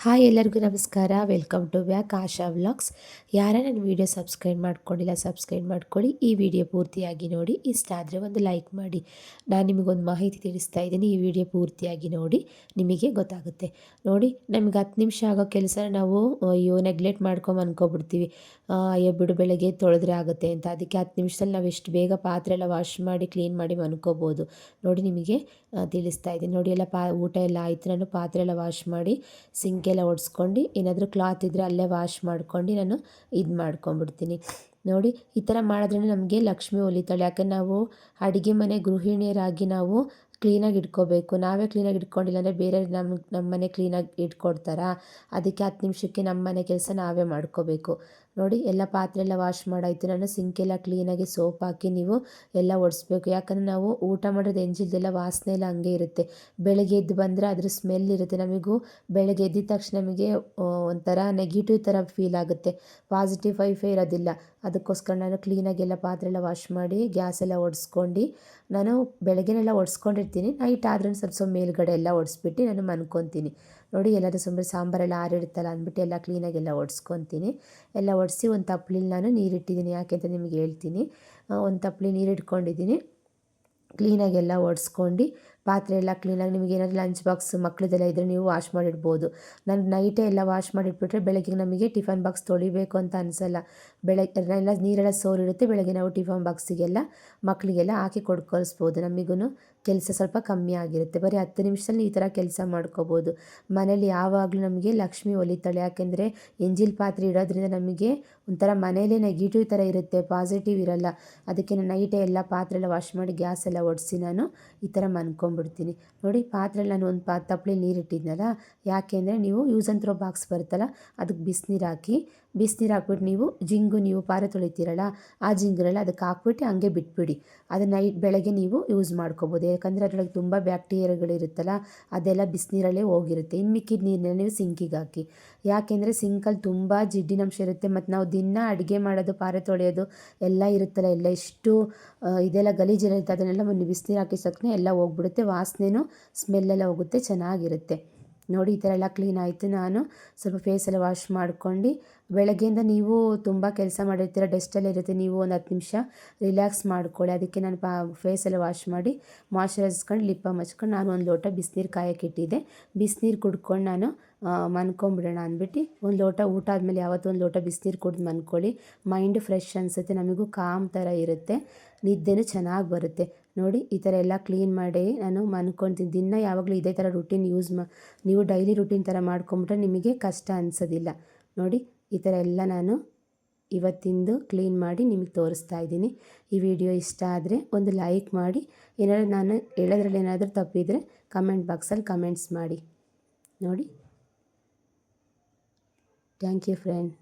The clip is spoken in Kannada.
ಹಾಯ್ ಎಲ್ಲರಿಗೂ ನಮಸ್ಕಾರ. Welcome to back Asha vlogs. ಯಾರೇ ನನ್ನ ವೀಡಿಯೋ ಸಬ್ಸ್ಕ್ರೈಬ್ ಮಾಡ್ಕೊಂಡಿಲ್ಲ ಸಬ್ಸ್ಕ್ರೈಬ್ ಮಾಡ್ಕೊಳ್ಳಿ. ಈ ವಿಡಿಯೋ ಪೂರ್ತಿಯಾಗಿ ನೋಡಿ. ಇಷ್ಟ ಆದರೆ ಒಂದು ಲೈಕ್ ಮಾಡಿ. ನಾನು ನಿಮಗೊಂದು ಮಾಹಿತಿ ತಿಳಿಸ್ತಾ ಇದ್ದೀನಿ. ಈ ವಿಡಿಯೋ ಪೂರ್ತಿಯಾಗಿ ನೋಡಿ, ನಿಮಗೆ ಗೊತ್ತಾಗುತ್ತೆ. ನೋಡಿ, ನಮಗೆ 10 ನಿಮಿಷ ಆಗೋ ಕೆಲಸ ನಾವು ನೆಗ್ಲೆಕ್ಟ್ ಮಾಡ್ಕೊಂಡು ಅನ್ಕೊಬಿಡ್ತೀವಿ. ಅಯ್ಯೋ ಬಿಡು, ಬೆಳಗ್ಗೆ ತೊಳೆದ್ರೆ ಆಗುತ್ತೆ ಅಂತ. ಅದಕ್ಕೆ 10 ನಿಮಿಷದಲ್ಲಿ ನಾವು ಎಷ್ಟು ಬೇಗ ಪಾತ್ರೆ ಎಲ್ಲ ವಾಶ್ ಮಾಡಿ ಕ್ಲೀನ್ ಮಾಡಿ ಮನ್ಕೋಬೋದು. ನೋಡಿ, ನಿಮಗೆ ತಿಳಿಸ್ತಾ ಇದ್ದೀನಿ. ನೋಡಿ, ಎಲ್ಲ ಊಟ ಎಲ್ಲ ಆಯಿತು. ನಾನು ಪಾತ್ರೆ ಎಲ್ಲ ವಾಶ್ ಮಾಡಿ ಸಿಂಕೆಲ್ಲ ಒಡ್ಸ್ಕೊಂಡು, ಏನಾದರೂ ಕ್ಲಾತ್ ಇದ್ದರೆ ಅಲ್ಲೇ ವಾಶ್ ಮಾಡ್ಕೊಂಡು ನಾನು ಇದು ಮಾಡ್ಕೊಂಬಿಡ್ತೀನಿ. ನೋಡಿ, ಈ ಥರ ಮಾಡಿದ್ರೆ ನಮಗೆ ಲಕ್ಷ್ಮಿ ಒಲಿತಾಳೆ. ಯಾಕಂದ್ರೆ ನಾವು ಅಡುಗೆ ಮನೆ ಗೃಹಿಣಿಯರಾಗಿ ನಾವು ಕ್ಲೀನಾಗಿ ಇಟ್ಕೋಬೇಕು. ನಾವೇ ಕ್ಲೀನಾಗಿ ಇಟ್ಕೊಂಡಿಲ್ಲ ಅಂದರೆ ಬೇರೆ ನಮ್ಮ ಮನೆ ಕ್ಲೀನಾಗಿ ಇಟ್ಕೊಡ್ತಾರಾ? ಅದಕ್ಕೆ 10 ನಿಮಿಷಕ್ಕೆ ನಮ್ಮ ಮನೆ ಕೆಲಸ ನಾವೇ ಮಾಡ್ಕೋಬೇಕು. ನೋಡಿ, ಎಲ್ಲ ಪಾತ್ರೆ ಎಲ್ಲ ವಾಶ್ ಮಾಡಾಯಿತು. ನಾನು ಸಿಂಕೆಲ್ಲ ಕ್ಲೀನಾಗಿ ಸೋಪ್ ಹಾಕಿ ನೀವು ಎಲ್ಲ ಒರೆಸ್ಬೇಕು. ಯಾಕಂದರೆ ನಾವು ಊಟ ಮಾಡೋದು ಎಂಜಿಲ್ದೆಲ್ಲ ವಾಸನೆ ಎಲ್ಲ ಹಂಗೆ ಇರುತ್ತೆ. ಬೆಳಗ್ಗೆ ಎದ್ದು ಬಂದರೆ ಅದ್ರ ಸ್ಮೆಲ್ ಇರುತ್ತೆ. ನಮಗೂ ಬೆಳಗ್ಗೆ ಎದ್ದಿದ ತಕ್ಷಣ ನಮಗೆ ಒಂಥರ ನೆಗೆಟಿವ್ ಥರ ಫೀಲ್ ಆಗುತ್ತೆ. ಪಾಸಿಟಿವ್ ವೈಫೈ ಇರೋದಿಲ್ಲ. ಅದಕ್ಕೋಸ್ಕರ ನಾನು ಕ್ಲೀನಾಗಿ ಎಲ್ಲ ಪಾತ್ರೆ ಎಲ್ಲ ವಾಶ್ ಮಾಡಿ ಗ್ಯಾಸೆಲ್ಲ ಒರೆಸ್ಕೊಂಡು, ನಾನು ಬೆಳಗ್ಗೆನೆಲ್ಲ ಒರೆಸ್ಕೊಂಡಿರ್ತೀನಿ. ನೈಟ್ ಆದ್ರೂ ಸ್ವಲ್ಪ ಮೇಲ್ಗಡೆ ಎಲ್ಲ ಒರೆಸ್ಬಿಟ್ಟು ನಾನು ಮನ್ಕೊತೀನಿ. ನೋಡಿ, ಎಲ್ಲರೂ ಸುಮ್ಮನೆ ಸಾಂಬಾರೆಲ್ಲ ಆರಿಡುತ್ತಲ್ಲ ಅಂದ್ಬಿಟ್ಟು ಎಲ್ಲ ಕ್ಲೀನಾಗಿ ಎಲ್ಲ ಒರೆಸ್ಕೊತೀನಿ. ಎಲ್ಲ ಒರೆಸಿ ಒಂದು ತಪ್ಪಲಿಲಿ ನಾನು ನೀರಿಟ್ಟಿದ್ದೀನಿ. ಯಾಕೆ ಅಂತ ನಿಮಗೆ ಹೇಳ್ತೀನಿ. ಒಂದು ತಪ್ಪಲಿ ನೀರು ಇಟ್ಕೊಂಡಿದ್ದೀನಿ. ಕ್ಲೀನಾಗಿ ಎಲ್ಲ ಒರೆಸ್ಕೊಂಡು ಪಾತ್ರೆ ಎಲ್ಲ ಕ್ಲೀನಾಗಿ, ನಿಮಗೆ ಏನಾದರೂ ಲಂಚ್ ಬಾಕ್ಸ್ ಮಕ್ಕಳದೆಲ್ಲ ಇದ್ದರೆ ನೀವು ವಾಶ್ ಮಾಡಿಡ್ಬೋದು. ನಾನು ನೈಟೇ ಎಲ್ಲ ವಾಶ್ ಮಾಡಿಟ್ಬಿಟ್ರೆ ಬೆಳಗ್ಗೆ ನಮಗೆ ಟಿಫನ್ ಬಾಕ್ಸ್ ತೊಳಿಬೇಕು ಅಂತ ಅನಿಸಲ್ಲ. ಬೆಳಗ್ಗೆ ಎಲ್ಲ ನೀರೆಲ್ಲ ಸೋರಿರುತ್ತೆ. ಬೆಳಗ್ಗೆ ನಾವು ಟಿಫನ್ ಬಾಕ್ಸಿಗೆಲ್ಲ ಮಕ್ಕಳಿಗೆಲ್ಲ ಹಾಕಿ ಕಳಿಸ್ಬೋದು. ನಮಗೂ ಕೆಲಸ ಸ್ವಲ್ಪ ಕಮ್ಮಿ ಆಗಿರುತ್ತೆ. ಬರೀ 10 ನಿಮಿಷದಲ್ಲಿ ಈ ಥರ ಕೆಲಸ ಮಾಡ್ಕೋಬೋದು. ಮನೇಲಿ ಯಾವಾಗಲೂ ನಮಗೆ ಲಕ್ಷ್ಮಿ ಒಲಿತಾಳೆ. ಯಾಕೆಂದರೆ ಎಂಜಿಲ್ ಪಾತ್ರೆ ಇಡೋದ್ರಿಂದ ನಮಗೆ ಒಂಥರ ಮನೇಲೇ ನೆಗೆಟಿವ್ ಥರ ಇರುತ್ತೆ, ಪಾಸಿಟಿವ್ ಇರಲ್ಲ. ಅದಕ್ಕೆ ನಾನು ನೈಟೇ ಎಲ್ಲ ಪಾತ್ರೆ ಎಲ್ಲ ವಾಶ್ ಮಾಡಿ ಗ್ಯಾಸ್ ಎಲ್ಲ ಒಡಿಸಿ ನಾನು ಈ ಥರ ಮನ್ಕೊಂಬಿಡ್ತೀನಿ. ನೋಡಿ, ಪಾತ್ರೆ ನಾನು ಒಂದು ತಪ್ಪಲೆ ನೀರಿಟ್ಟಿದ್ನಲ್ಲ. ಯಾಕೆ ಅಂದರೆ ನೀವು ಯೂಸ್ ಆ್ಯಂಡ್ ಥ್ರೋ ಬಾಕ್ಸ್ ಬರುತ್ತಲ್ಲ, ಅದಕ್ಕೆ ಬಿಸಿನೀರು ಹಾಕ್ಬಿಟ್ಟು ನೀವು ಪಾತ್ರೆ ತೊಳಿತೀರಲ್ಲ, ಆ ಜಿಂಗರೆಲ್ಲ ಅದಕ್ಕೆ ಹಾಕ್ಬಿಟ್ಟು ಹಂಗೆ ಬಿಟ್ಬಿಡಿ. ಅದು ಬೆಳಗ್ಗೆ ನೀವು ಯೂಸ್ ಮಾಡ್ಕೋಬೋದು. ಯಾಕಂದರೆ ಅದರೊಳಗೆ ತುಂಬ ಬ್ಯಾಕ್ಟೀರಿಯಾಗಳಿರುತ್ತಲ್ಲ, ಅದೆಲ್ಲ ಬಿಸಿನೀರಲ್ಲೇ ಹೋಗಿರುತ್ತೆ. ಇನ್ನು ಮಿಕ್ಕಿದ ನೀರನ್ನ ನೀವು ಸಿಂಕಿಗೆ ಹಾಕಿ. ಯಾಕೆಂದರೆ ಸಿಂಕಲ್ಲಿ ತುಂಬ ಜಿಡ್ಡಿನಂಶ ಇರುತ್ತೆ. ಮತ್ತು ನಾವು ದಿನ ಅಡುಗೆ ಮಾಡೋದು, ಪಾತ್ರೆ ತೊಳೆಯೋದು ಎಲ್ಲ ಇರುತ್ತಲ್ಲ, ಎಲ್ಲ ಇಷ್ಟು ಇದೆಲ್ಲ ಗಲೀಜೆಲ್ಲ ಇರುತ್ತೆ. ಅದನ್ನೆಲ್ಲ ಬಿಸಿನೀರು ಹಾಕಿದ ತಕ್ಷಣ ಎಲ್ಲ ಹೋಗ್ಬಿಡುತ್ತೆ. ವಾಸನೆನೂ ಸ್ಮೆಲ್ಲೆಲ್ಲ ಹೋಗುತ್ತೆ, ಚೆನ್ನಾಗಿರುತ್ತೆ. ನೋಡಿ, ಈ ಥರ ಎಲ್ಲ ಕ್ಲೀನ್ ಆಯಿತು. ನಾನು ಸ್ವಲ್ಪ ಫೇಸೆಲ್ಲ ವಾಶ್ ಮಾಡ್ಕೊಂಡು, ಬೆಳಗ್ಗೆಯಿಂದ ನೀವು ತುಂಬ ಕೆಲಸ ಮಾಡಿರ್ತೀರ, ಡಸ್ಟೆಲ್ಲ ಇರುತ್ತೆ. ನೀವು ಒಂದು 10 ನಿಮಿಷ ರಿಲ್ಯಾಕ್ಸ್ ಮಾಡ್ಕೊಳ್ಳಿ. ಅದಕ್ಕೆ ನಾನು ಫೇಸೆಲ್ಲ ವಾಶ್ ಮಾಡಿ ಮಾಯ್ಶ್ಚರೈಸ್ಕೊಂಡು ಲಿಪ್ ಬಾಮ್ ಹಚ್ಕೊಂಡು ನಾನು ಒಂದು ಲೋಟ ಬಿಸಿನೀರು ಕಾಯಕ್ಕೆ ಇಟ್ಟಿದ್ದೆ. ಬಿಸಿನೀರು ಕುಡ್ಕೊಂಡು ನಾನು ಮನ್ಕೊಂಬಿಡೋಣ ಅಂದ್ಬಿಟ್ಟು, ಒಂದು ಲೋಟ ಊಟ ಆದಮೇಲೆ ಯಾವತ್ತೂ ಒಂದು ಲೋಟ ಬಿಸಿನೀರು ಕುಡ್ದು ಮನ್ಕೊಳ್ಳಿ. ಮೈಂಡ್ ಫ್ರೆಶ್ ಅನಿಸುತ್ತೆ, ನಮಗೂ ಕಾಮ್ ಥರ ಇರುತ್ತೆ, ನಿದ್ದೆನೂ ಚೆನ್ನಾಗಿ ಬರುತ್ತೆ. ನೋಡಿ, ಈ ಥರ ಎಲ್ಲ ಕ್ಲೀನ್ ಮಾಡಿ ನಾನು ಮನ್ಕೊತೀನಿ. ದಿನ ಯಾವಾಗಲೂ ಇದೇ ಥರ ರುಟೀನ್ ನೀವು ಡೈಲಿ ರುಟೀನ್ ಥರ ಮಾಡ್ಕೊಂಬಿಟ್ರೆ ನಿಮಗೆ ಕಷ್ಟ ಅನಿಸೋದಿಲ್ಲ. ನೋಡಿ, ಈ ಥರ ಎಲ್ಲ ನಾನು ಇವತ್ತಿಂದು ಕ್ಲೀನ್ ಮಾಡಿ ನಿಮಗೆ ತೋರಿಸ್ತಾ ಇದ್ದೀನಿ. ಈ ವಿಡಿಯೋ ಇಷ್ಟ ಆದರೆ ಒಂದು ಲೈಕ್ ಮಾಡಿ. ಏನಾದರೂ ನಾನು ಹೇಳೋದ್ರಲ್ಲಿ ಏನಾದರೂ ತಪ್ಪಿದರೆ ಕಮೆಂಟ್ ಬಾಕ್ಸಲ್ಲಿ ಕಮೆಂಟ್ಸ್ ಮಾಡಿ. ನೋಡಿ, ಥ್ಯಾಂಕ್ ಯು ಫ್ರೆಂಡ್.